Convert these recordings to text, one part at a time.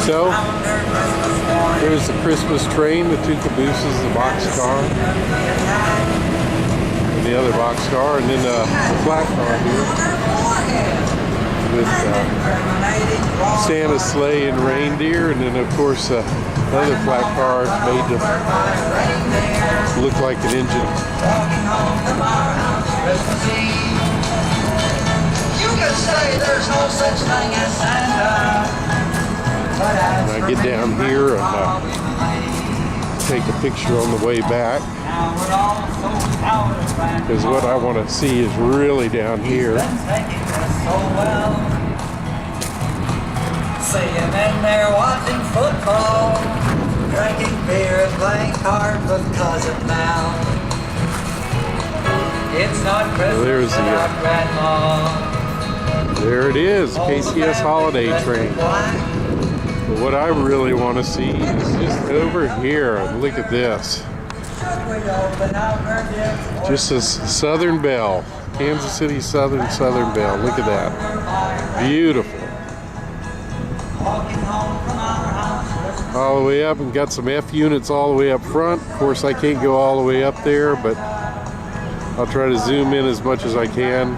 So, there's the Christmas train, the two cabooses, the boxcar, and the other boxcar, and then the flat car here with Santa's sleigh and reindeer, and then of course another flat car made to look like an engine. You can say there's no such thing as Santa. And I get down here and take a picture on the way back, because what I want to see is really down here. Seeing in there watching football, drinking beer and playing cards with Cousin Mel. It's not Christmas There's the, without Grandma. There it is, KCS holiday train. But what I really want to see is just over here. Look at this. Just this Southern Belle, Kansas City Southern Belle. Look at that, beautiful. All the way up, and got some F units all the way up front. Of course, I can't go all the way up there, but I'll try to zoom in as much as I can.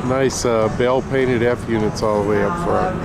Nice Belle painted F units all the way up front.